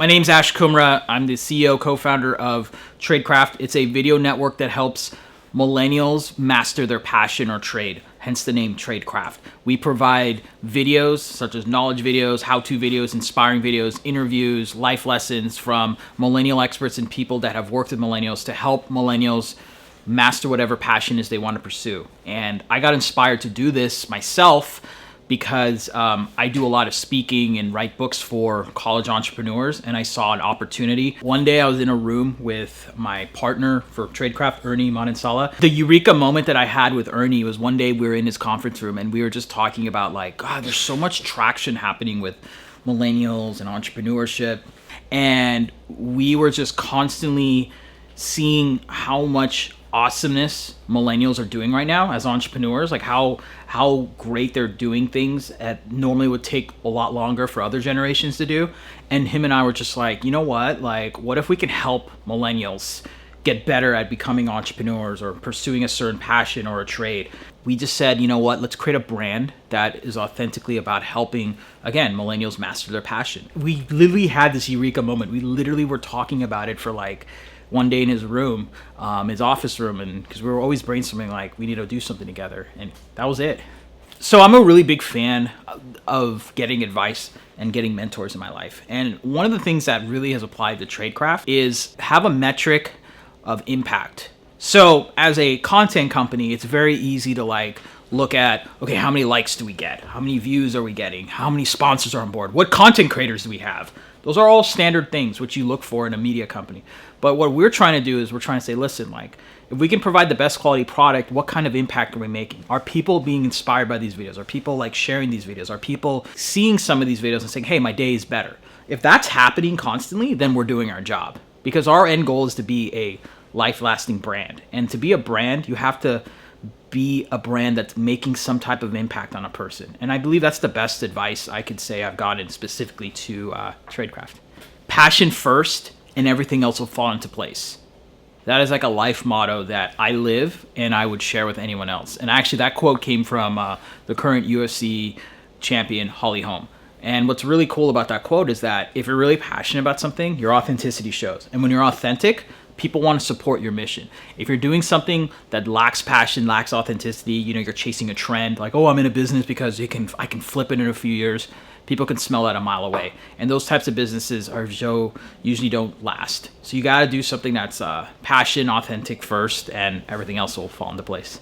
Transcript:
My name's Ash Kumra. I'm the CEO, co-founder of Tradecraft. It's a video network that helps millennials master their passion or trade, hence the name Tradecraft. We provide videos such as knowledge videos, how-to videos, inspiring videos, interviews, life lessons from millennial experts and people that have worked with millennials to help millennials master whatever passion is they want to pursue. And I got inspired to do this myself because I do a lot of speaking and write books for college entrepreneurs, and I saw an opportunity. One day I was in a room with my partner for Tradecraft, Ernie Manansala. The eureka moment that I had with Ernie was one day we were in his conference room and we were just talking about like, God, there's so much traction happening with millennials and entrepreneurship. And we were just constantly seeing how much awesomeness millennials are doing right now as entrepreneurs, like how great they're doing things that normally would take a lot longer for other generations to do. And him and I were just like, you know what, like what if we can help millennials get better at becoming entrepreneurs or pursuing a certain passion or a trade? We just said, you know what, let's create a brand that is authentically about helping, again, millennials master their passion. We literally had this eureka moment. We literally were talking about it for like one day in his room, his office room, and because we were always brainstorming like we need to do something together, and that was it. So I'm a really big fan of getting advice and getting mentors in my life. And one of the things that really has applied to Tradecraft is have a metric of impact. So as a content company, it's very easy to like look at, okay, how many likes do we get? How many views are we getting? How many sponsors are on board? What content creators do we have? Those are all standard things which you look for in a media company. But what we're trying to do is we're trying to say, listen, like if we can provide the best quality product, what kind of impact are we making? Are people being inspired by these videos? Are people like sharing these videos? Are people seeing some of these videos and saying, hey, my day is better? If that's happening constantly, then we're doing our job, because our end goal is to be a life-lasting brand. And to be a brand, you have to be a brand that's making some type of impact on a person. And I believe that's the best advice I could say I've gotten specifically to Tradecraft. Passion first, and everything else will fall into place. That is like a life motto that I live and I would share with anyone else. And actually that quote came from the current UFC champion, Holly Holm. And what's really cool about that quote is that if you're really passionate about something, your authenticity shows. And when you're authentic, people want to support your mission. If you're doing something that lacks passion, lacks authenticity, you know, you're chasing a trend, like, oh, I'm in a business because I can flip it in a few years. People can smell that a mile away. And those types of businesses usually don't last. So you got to do something that's passion, authentic first, and everything else will fall into place.